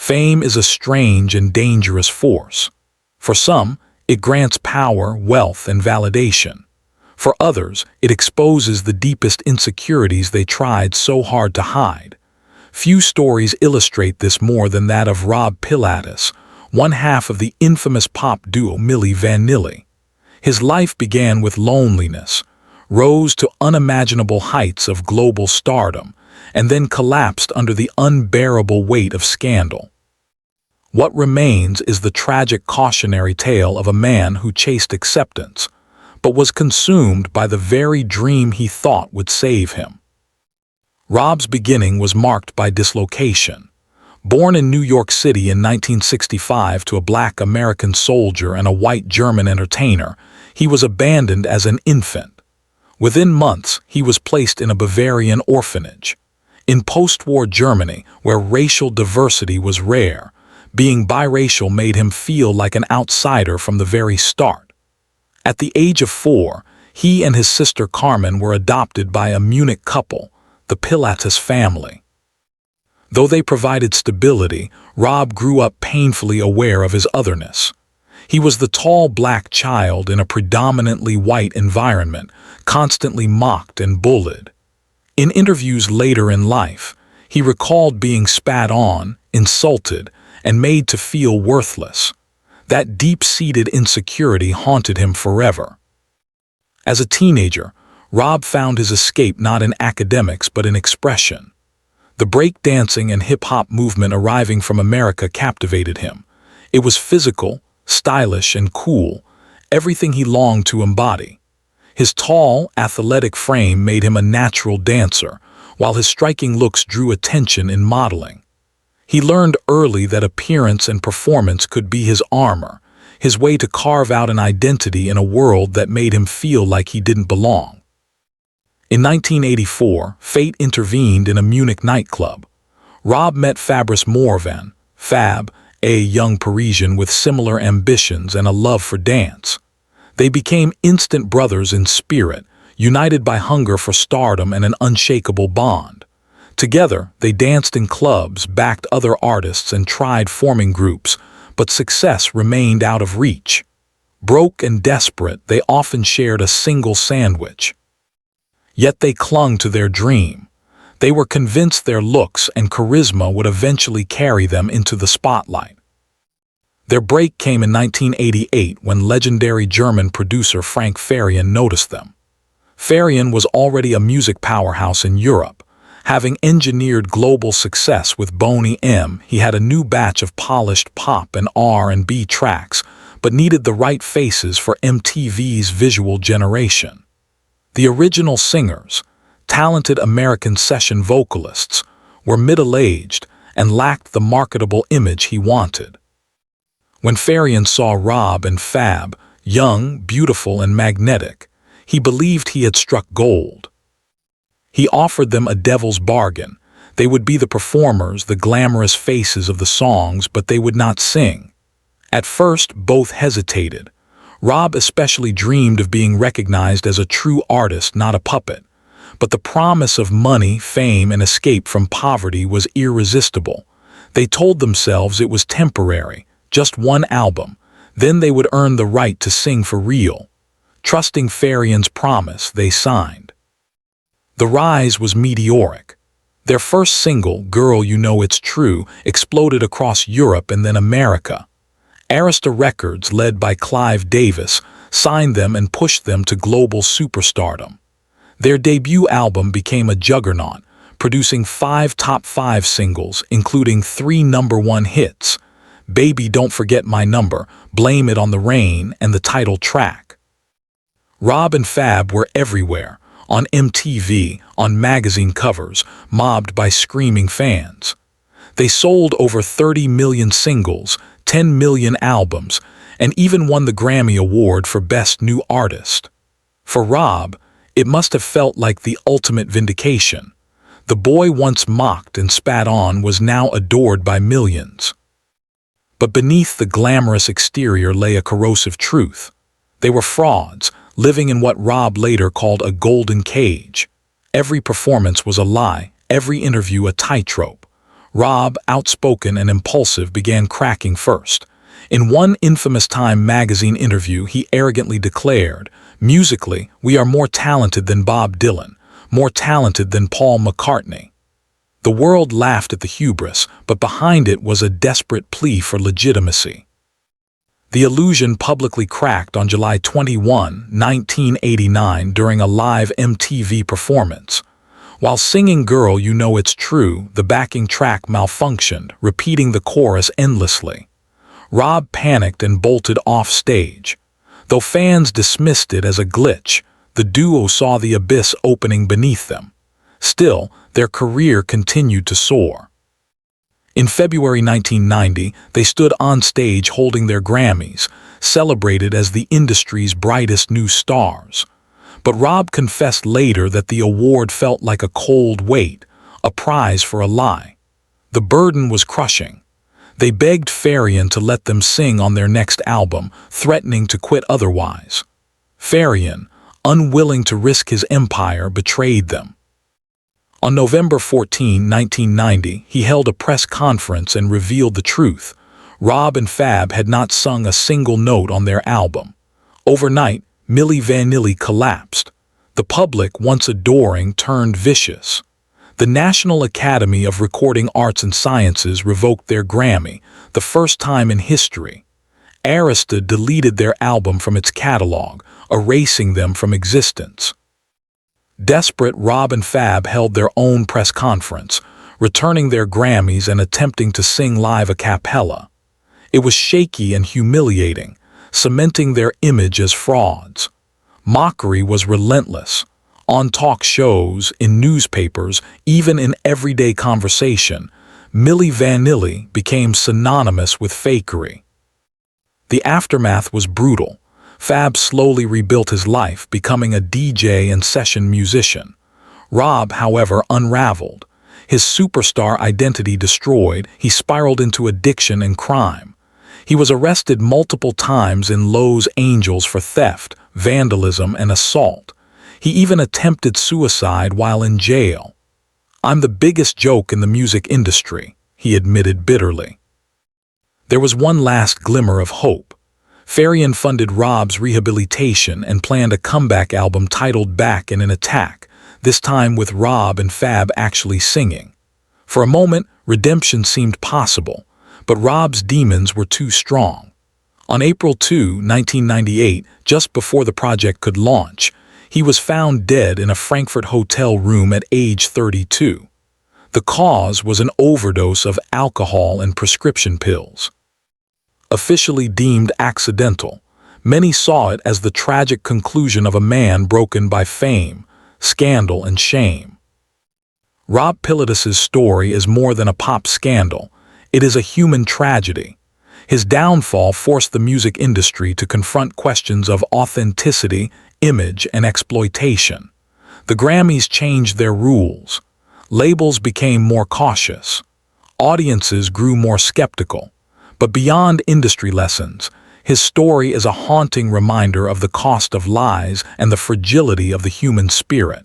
Fame is a strange and dangerous force. For some, it grants power, wealth, and validation. For others, it exposes the deepest insecurities they tried so hard to hide. Few stories illustrate this more than that of Rob Pilatus, one half of the infamous pop duo Milli Vanilli. His life began with loneliness, rose to unimaginable heights of global stardom, and then collapsed under the unbearable weight of scandal. What remains is the tragic cautionary tale of a man who chased acceptance, but was consumed by the very dream he thought would save him. Rob's beginning was marked by dislocation. Born in New York City in 1965 to a black American soldier and a white German entertainer, he was abandoned as an infant. Within months, he was placed in a Bavarian orphanage. In post-war Germany, where racial diversity was rare, being biracial made him feel like an outsider from the very start. At the age of 4, he and his sister Carmen were adopted by a Munich couple, the Pilatus family. Though they provided stability, Rob grew up painfully aware of his otherness. He was the tall black child in a predominantly white environment, constantly mocked and bullied. In interviews later in life, he recalled being spat on, insulted, and made to feel worthless. That deep-seated insecurity haunted him forever. As a teenager, Rob found his escape not in academics but in expression. The break-dancing and hip-hop movement arriving from America captivated him. It was physical, stylish, and cool, everything he longed to embody. His tall, athletic frame made him a natural dancer, while his striking looks drew attention in modeling. He learned early that appearance and performance could be his armor, his way to carve out an identity in a world that made him feel like he didn't belong. In 1984, fate intervened in a Munich nightclub. Rob met Fabrice Morvan, Fab, a young Parisian with similar ambitions and a love for dance. They became instant brothers in spirit, united by hunger for stardom and an unshakable bond. Together, they danced in clubs, backed other artists, and tried forming groups, but success remained out of reach. Broke and desperate, they often shared a single sandwich. Yet they clung to their dream. They were convinced their looks and charisma would eventually carry them into the spotlight. Their break came in 1988 when legendary German producer Frank Farian noticed them. Farian was already a music powerhouse in Europe. Having engineered global success with Boney M, he had a new batch of polished pop and R&B tracks, but needed the right faces for MTV's visual generation. The original singers, talented American session vocalists, were middle-aged and lacked the marketable image he wanted. When Farian saw Rob and Fab, young, beautiful, and magnetic, he believed he had struck gold. He offered them a devil's bargain. They would be the performers, the glamorous faces of the songs, but they would not sing. At first, both hesitated. Rob especially dreamed of being recognized as a true artist, not a puppet. But the promise of money, fame, and escape from poverty was irresistible. They told themselves it was temporary, just one album. Then they would earn the right to sing for real. Trusting Farian's promise, they signed. The rise was meteoric. Their first single, Girl You Know It's True, exploded across Europe and then America. Arista Records, led by Clive Davis, signed them and pushed them to global superstardom. Their debut album became a juggernaut, producing 5 top 5 singles, including 3 #1 hits: Baby Don't Forget My Number, Blame It on the Rain, and the title track. Rob and Fab were everywhere, on MTV, on magazine covers, mobbed by screaming fans. They sold over 30 million singles, 10 million albums, and even won the Grammy Award for Best New Artist. For Rob, it must have felt like the ultimate vindication. The boy once mocked and spat on was now adored by millions. But beneath the glamorous exterior lay a corrosive truth. They were frauds, living in what Rob later called a golden cage. Every performance was a lie, every interview a tightrope. Rob, outspoken and impulsive, began cracking first. In one infamous Time magazine interview, he arrogantly declared, "Musically, we are more talented than Bob Dylan, more talented than Paul McCartney." The world laughed at the hubris, but behind it was a desperate plea for legitimacy. The illusion publicly cracked on July 21, 1989 during a live MTV performance. While singing "Girl, You Know It's True," the backing track malfunctioned, repeating the chorus endlessly. Rob panicked and bolted off stage. Though fans dismissed it as a glitch, the duo saw the abyss opening beneath them. Still, their career continued to soar. In February 1990, they stood on stage holding their Grammys, celebrated as the industry's brightest new stars. But Rob confessed later that the award felt like a cold weight, a prize for a lie. The burden was crushing. They begged Farian to let them sing on their next album, threatening to quit otherwise. Farian, unwilling to risk his empire, betrayed them. On November 14, 1990, he held a press conference and revealed the truth. Rob and Fab had not sung a single note on their album. Overnight, Milli Vanilli collapsed. The public, once adoring, turned vicious. The National Academy of Recording Arts and Sciences revoked their Grammy, the first time in history. Arista deleted their album from its catalog, erasing them from existence. Desperate, Rob and Fab held their own press conference, returning their Grammys and attempting to sing live a cappella. It was shaky and humiliating, cementing their image as frauds. Mockery was relentless. On talk shows, in newspapers, even in everyday conversation, Milli Vanilli became synonymous with fakery. The aftermath was brutal. Fab slowly rebuilt his life, becoming a DJ and session musician. Rob, however, unraveled. His superstar identity destroyed, he spiraled into addiction and crime. He was arrested multiple times in Los Angeles for theft, vandalism, and assault. He even attempted suicide while in jail. "I'm the biggest joke in the music industry," he admitted bitterly. There was one last glimmer of hope. Farian funded Rob's rehabilitation and planned a comeback album titled Back in an Attack, this time with Rob and Fab actually singing. For a moment, redemption seemed possible, but Rob's demons were too strong. On April 2, 1998, just before the project could launch, he was found dead in a Frankfurt hotel room at age 32. The cause was an overdose of alcohol and prescription pills. Officially deemed accidental, many saw it as the tragic conclusion of a man broken by fame, scandal, and shame. Rob Pilatus's story is more than a pop scandal. It is a human tragedy. His downfall forced the music industry to confront questions of authenticity, image, and exploitation. The Grammys changed their rules. Labels became more cautious. Audiences grew more skeptical. But beyond industry lessons, his story is a haunting reminder of the cost of lies and the fragility of the human spirit.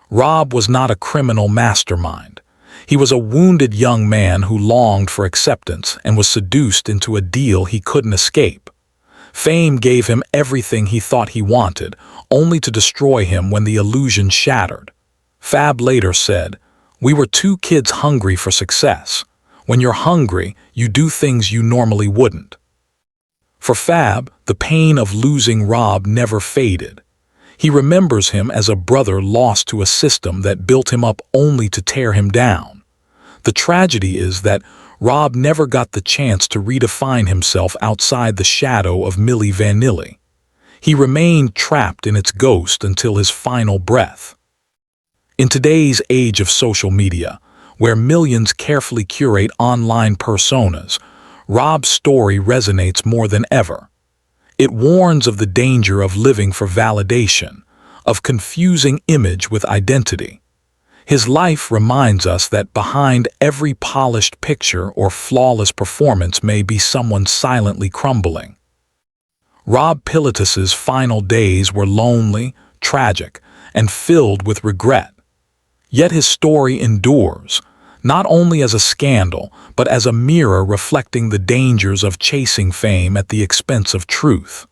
Rob was not a criminal mastermind. He was a wounded young man who longed for acceptance and was seduced into a deal he couldn't escape. Fame gave him everything he thought he wanted, only to destroy him when the illusion shattered. Fab later said, "We were two kids hungry for success. When you're hungry, you do things you normally wouldn't." For Fab, the pain of losing Rob never faded. He remembers him as a brother lost to a system that built him up only to tear him down. The tragedy is that Rob never got the chance to redefine himself outside the shadow of Milli Vanilli. He remained trapped in its ghost until his final breath. In today's age of social media, where millions carefully curate online personas, Rob's story resonates more than ever. It warns of the danger of living for validation, of confusing image with identity. His life reminds us that behind every polished picture or flawless performance may be someone silently crumbling. Rob Pilatus's final days were lonely, tragic, and filled with regret. Yet his story endures, not only as a scandal, but as a mirror reflecting the dangers of chasing fame at the expense of truth.